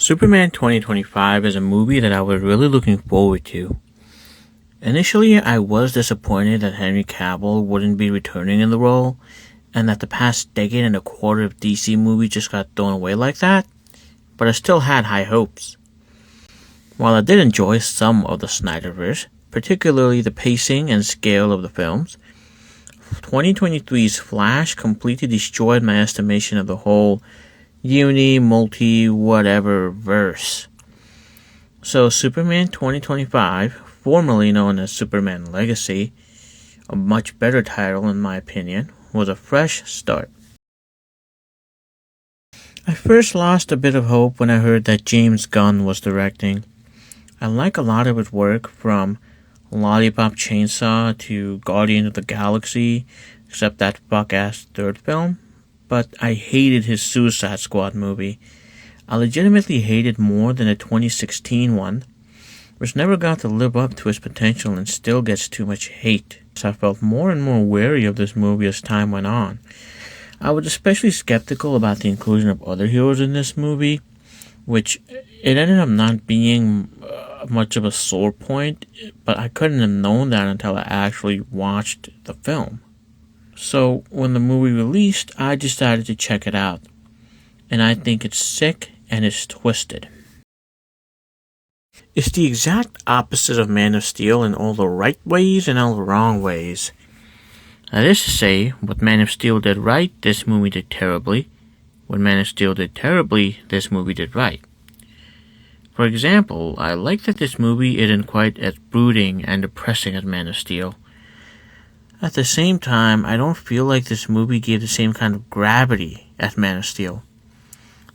Superman 2025 is a movie that I was really looking forward to. Initially, I was disappointed that Henry Cavill wouldn't be returning in the role, and that the past decade and a quarter of DC movies just got thrown away like that, but I still had high hopes. While I did enjoy some of the Snyderverse, particularly the pacing and scale of the films, 2023's Flash completely destroyed my estimation of the whole multi-whatever verse. So Superman 2025, formerly known as Superman Legacy, a much better title in my opinion, was a fresh start. I first lost a bit of hope when I heard that James Gunn was directing. I like a lot of his work, from Lollipop Chainsaw to Guardian of the Galaxy, except that fuck-ass third film, but I hated his Suicide Squad movie. I legitimately hated more than the 2016 one, which never got to live up to its potential and still gets too much hate. So I felt more and more wary of this movie as time went on. I was especially skeptical about the inclusion of other heroes in this movie, which it ended up not being much of a sore point, but I couldn't have known that until I actually watched the film. So when the movie released, I decided to check it out, and I think it's sick and it's twisted. It's the exact opposite of Man of Steel in all the right ways and all the wrong ways. That is to say, what Man of Steel did right, this movie did terribly. What Man of Steel did terribly, this movie did right. For example, I like that this movie isn't quite as brooding and depressing as Man of Steel. At the same time, I don't feel like this movie gave the same kind of gravity as Man of Steel.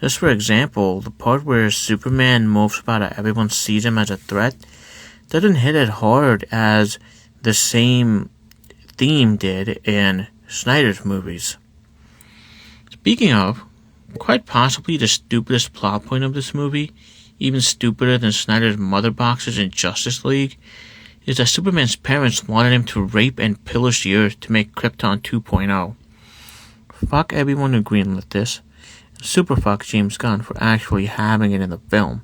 Just for example, the part where Superman mopes about how everyone sees him as a threat doesn't hit as hard as the same theme did in Snyder's movies. Speaking of, quite possibly the stupidest plot point of this movie, even stupider than Snyder's mother boxes in Justice League, is that Superman's parents wanted him to rape and pillage the Earth to make Krypton 2.0. Fuck everyone who greenlit this. Super fuck James Gunn for actually having it in the film.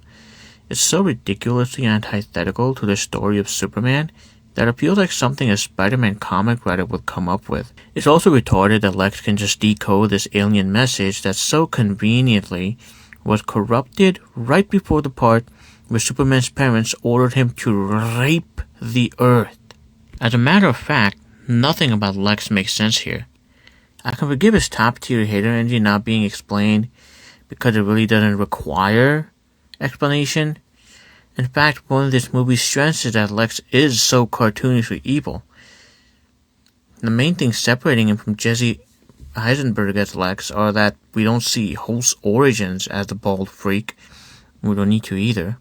It's so ridiculously antithetical to the story of Superman that it feels like something a Spider-Man comic writer would come up with. It's also retarded that Lex can just decode this alien message that so conveniently was corrupted right before the part where Superman's parents ordered him to rape the Earth. As a matter of fact, nothing about Lex makes sense here. I can forgive his top-tier hater energy not being explained because it really doesn't require explanation. In fact, one of this movie's strengths is that Lex is so cartoonishly evil. The main thing separating him from Jesse Eisenberg as Lex are that we don't see Holt's origins as the bald freak. We don't need to either.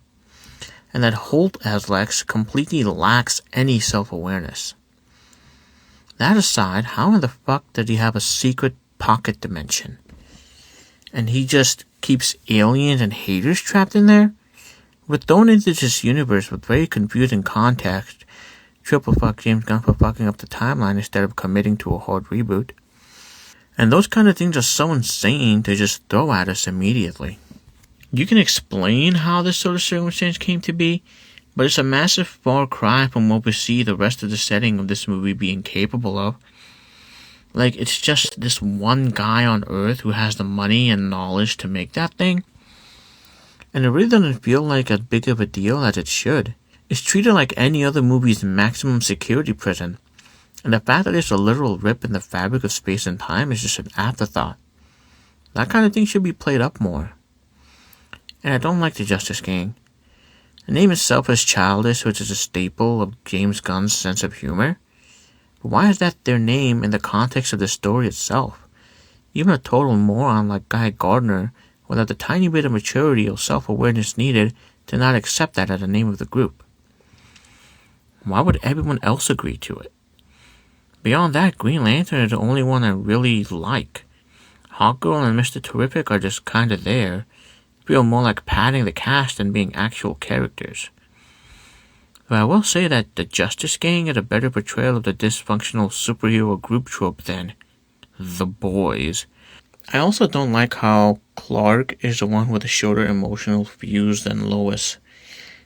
And that Holt as Lex completely lacks any self-awareness. That aside, how in the fuck did he have a secret pocket dimension? And he just keeps aliens and haters trapped in there? We're thrown into this universe with very confusing context. Triple fuck James Gunn for fucking up the timeline instead of committing to a hard reboot. And those kind of things are so insane to just throw at us immediately. You can explain how this sort of circumstance came to be, but it's a massive far cry from what we see the rest of the setting of this movie being capable of. Like, it's just this one guy on Earth who has the money and knowledge to make that thing. And it really doesn't feel like as big of a deal as it should. It's treated like any other movie's maximum security prison. And the fact that it's a literal rip in the fabric of space and time is just an afterthought. That kind of thing should be played up more. And I don't like the Justice Gang. The name itself is childish, which is a staple of James Gunn's sense of humor. But why is that their name in the context of the story itself? Even a total moron like Guy Gardner would have the tiny bit of maturity or self-awareness needed to not accept that as the name of the group. Why would everyone else agree to it? Beyond that, Green Lantern is the only one I really like. Hawkgirl and Mr. Terrific are just kinda there. Feel more like padding the cast than being actual characters. But I will say that the Justice Gang is a better portrayal of the dysfunctional superhero group trope than The Boys. I also don't like how Clark is the one with the shorter emotional fuse than Lois.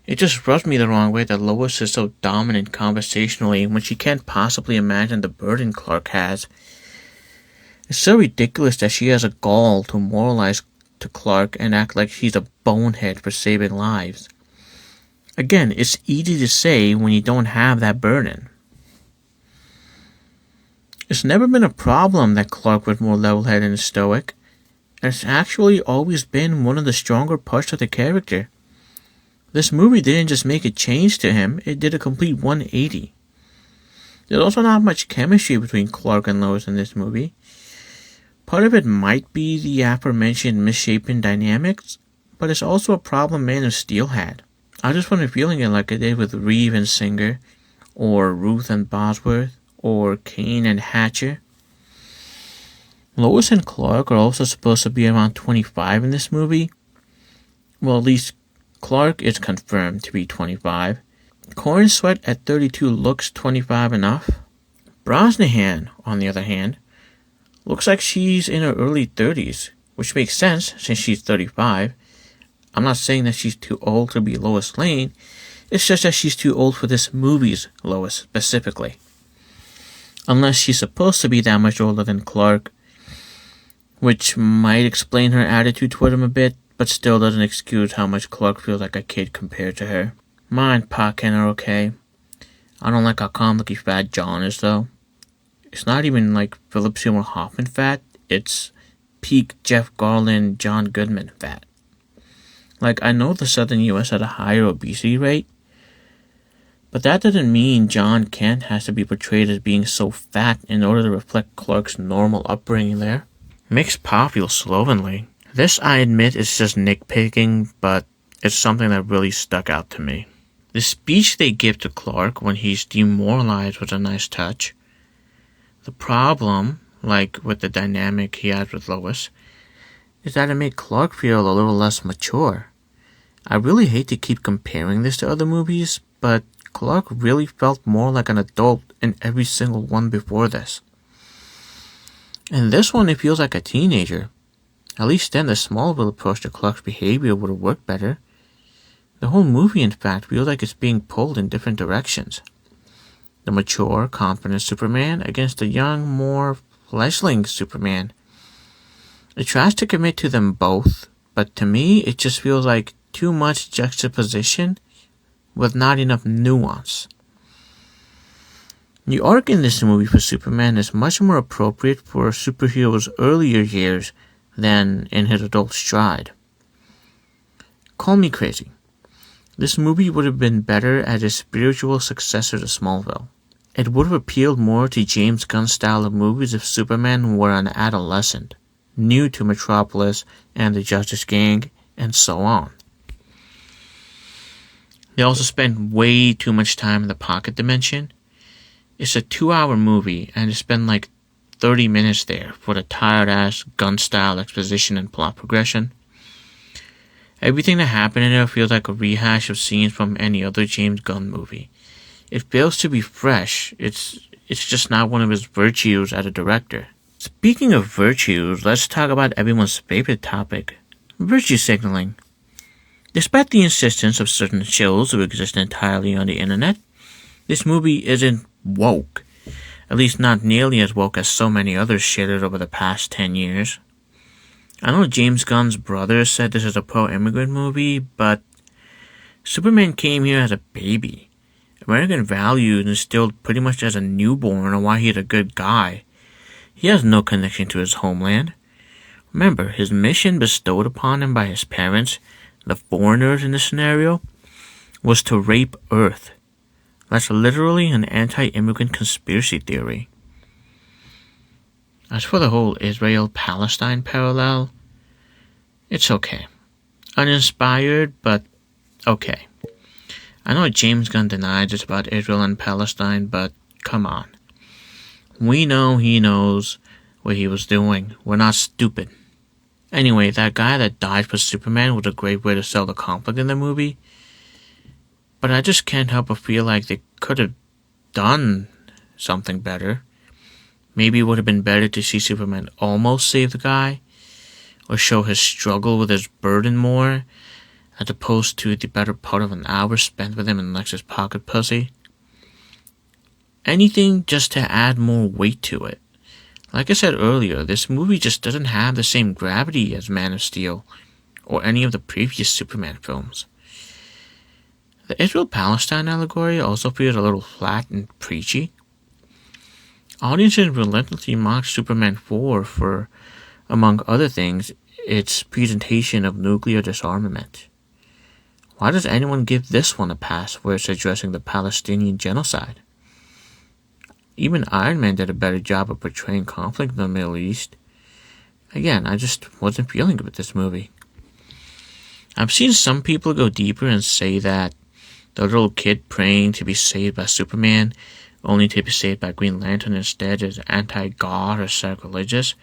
It just rubs me the wrong way that Lois is so dominant conversationally when she can't possibly imagine the burden Clark has. It's so ridiculous that she has a gall to moralize to Clark and act like he's a bonehead for saving lives. Again, it's easy to say when you don't have that burden. It's never been a problem that Clark was more level-headed and stoic. It's actually always been one of the stronger parts of the character. This movie didn't just make a change to him, it did a complete 180. There's also not much chemistry between Clark and Lois in this movie. Part of it might be the aforementioned misshapen dynamics, but it's also a problem Man of Steel had. I just wasn't feeling it like I did with Reeve and Singer, or Ruth and Bosworth, or Kane and Hatcher. Lois and Clark are also supposed to be around 25 in this movie. Well, at least Clark is confirmed to be 25. Corn Sweat at 32 looks 25 enough. Brosnahan, on the other hand, looks like she's in her early 30s, which makes sense since she's 35. I'm not saying that she's too old to be Lois Lane, it's just that she's too old for this movie's Lois specifically. Unless she's supposed to be that much older than Clark, which might explain her attitude toward him a bit, but still doesn't excuse how much Clark feels like a kid compared to her. Ma and Pa Ken are okay. I don't like how comically fat John is, though. It's not even like Philip Seymour Hoffman fat, it's peak Jeff Garlin, John Goodman fat. Like, I know the southern US had a higher obesity rate, but that doesn't mean John Kent has to be portrayed as being so fat in order to reflect Clark's normal upbringing there. Makes Pa feel slovenly. This, I admit, is just nitpicking, but it's something that really stuck out to me. The speech they give to Clark when he's demoralized was a nice touch. The problem, like with the dynamic he has with Lois, is that it made Clark feel a little less mature. I really hate to keep comparing this to other movies, but Clark really felt more like an adult in every single one before this. In this one, it feels like a teenager. At least then the Smallville approach to Clark's behavior would have worked better. The whole movie, in fact, feels like it's being pulled in different directions. The mature, confident Superman against the young, more fleshling Superman. It tries to commit to them both, but to me, it just feels like too much juxtaposition with not enough nuance. The arc in this movie for Superman is much more appropriate for a superhero's earlier years than in his adult stride. Call me crazy. This movie would have been better as a spiritual successor to Smallville. It would have appealed more to James Gunn's style of movies if Superman were an adolescent, new to Metropolis and the Justice Gang, and so on. They also spend way too much time in the pocket dimension. It's a 2-hour movie, and they spend like 30 minutes there for the tired-ass Gunn-style exposition and plot progression. Everything that happened in it feels like a rehash of scenes from any other James Gunn movie. It fails to be fresh. It's just not one of his virtues as a director. Speaking of virtues, let's talk about everyone's favorite topic, virtue signaling. Despite the insistence of certain shows to exist entirely on the internet, this movie isn't woke. At least not nearly as woke as so many others shitted over the past 10 years. I know James Gunn's brother said this is a pro-immigrant movie, but Superman came here as a baby. American values instilled pretty much as a newborn on why he's a good guy. He has no connection to his homeland. Remember, his mission bestowed upon him by his parents, the foreigners in this scenario, was to rape Earth. That's literally an anti-immigrant conspiracy theory. As for the whole Israel-Palestine parallel, it's okay. Uninspired, but okay. I know James Gunn denies it's about Israel and Palestine, but come on. We know he knows what he was doing. We're not stupid. Anyway, that guy that died for Superman was a great way to sell the conflict in the movie. But I just can't help but feel like they could have done something better. Maybe it would have been better to see Superman almost save the guy, or show his struggle with his burden more, as opposed to the better part of an hour spent with him in Lex's pocket pussy. Anything just to add more weight to it. Like I said earlier, this movie just doesn't have the same gravity as Man of Steel or any of the previous Superman films. The Israel-Palestine allegory also feels a little flat and preachy. Audiences relentlessly mock Superman 4 for, among other things, its presentation of nuclear disarmament. Why does anyone give this one a pass where it's addressing the Palestinian genocide? Even Iron Man did a better job of portraying conflict in the Middle East. Again, I just wasn't feeling it with this movie. I've seen some people go deeper and say that the little kid praying to be saved by Superman, only to be saved by Green Lantern instead, is anti-God or sacrilegious.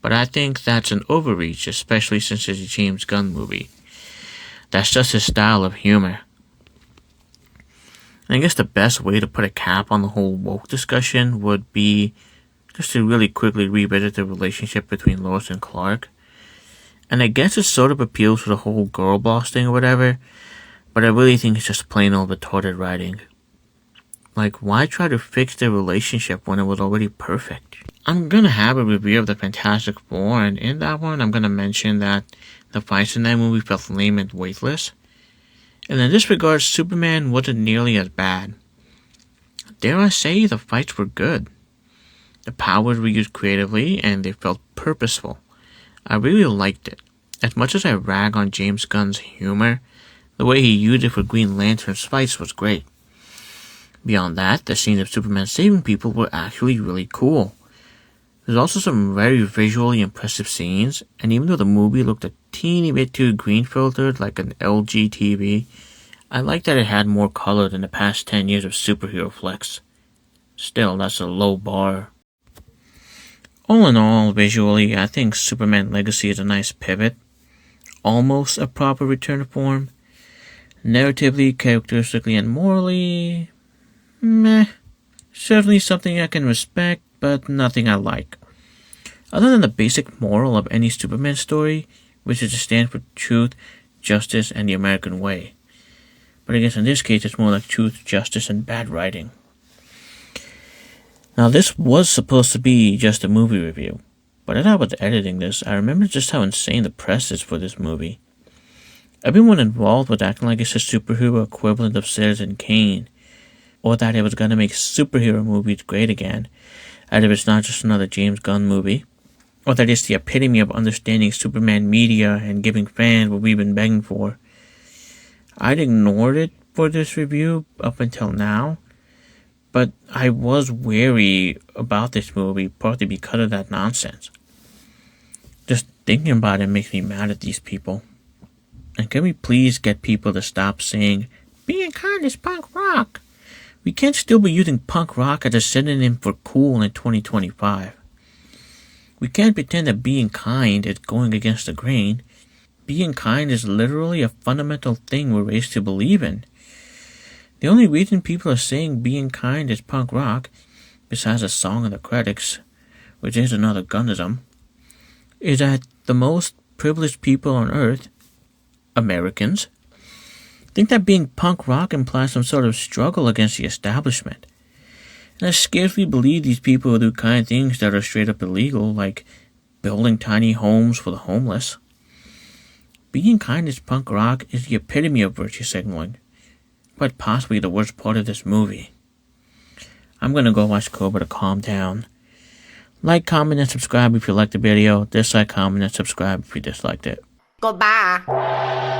But I think that's an overreach, especially since it's a James Gunn movie. That's just his style of humor. And I guess the best way to put a cap on the whole woke discussion would be just to really quickly revisit the relationship between Lois and Clark. And I guess it sort of appeals to the whole girl boss thing or whatever, but I really think it's just plain old retarded writing. Like, why try to fix their relationship when it was already perfect? I'm gonna have a review of the Fantastic Four, and in that one I'm gonna mention that the fights in that movie felt lame and weightless. And in this regard, Superman wasn't nearly as bad. Dare I say, the fights were good. The powers were used creatively, and they felt purposeful. I really liked it. As much as I rag on James Gunn's humor, the way he used it for Green Lantern's fights was great. Beyond that, the scenes of Superman saving people were actually really cool. There's also some very visually impressive scenes, and even though the movie looked a teeny bit too green filtered like an LG TV, I like that it had more color than the past 10 years of superhero flicks. Still, that's a low bar. All in all, visually, I think Superman Legacy is a nice pivot. Almost a proper return to form. Narratively, characteristically, and morally, meh. Certainly something I can respect, but nothing I like. Other than the basic moral of any Superman story, which is to stand for truth, justice, and the American way. But I guess in this case it's more like truth, justice, and bad writing. Now this was supposed to be just a movie review, but as I was editing this, I remembered just how insane the press is for this movie. Everyone involved was acting like it's a superhero equivalent of Citizen Kane, or that it was going to make superhero movies great again, as if it's not just another James Gunn movie, or that it's the epitome of understanding Superman media and giving fans what we've been begging for. I'd ignored it for this review up until now, but I was wary about this movie partly because of that nonsense. Just thinking about it makes me mad at these people. And can we please get people to stop saying, being kind is punk rock? We can't still be using punk rock as a synonym for cool in 2025. We can't pretend that being kind is going against the grain. Being kind is literally a fundamental thing we're raised to believe in. The only reason people are saying being kind is punk rock, besides a song in the credits, which is another Gunnism, is that the most privileged people on earth, Americans, think that being punk rock implies some sort of struggle against the establishment. And I scarcely believe these people will do kind things that are straight up illegal, like building tiny homes for the homeless. Being kind as punk rock is the epitome of virtue signaling. Quite possibly the worst part of this movie. I'm gonna go watch Cobra to calm down. Like, comment, and subscribe if you liked the video. Dislike, comment, and subscribe if you disliked it. Goodbye.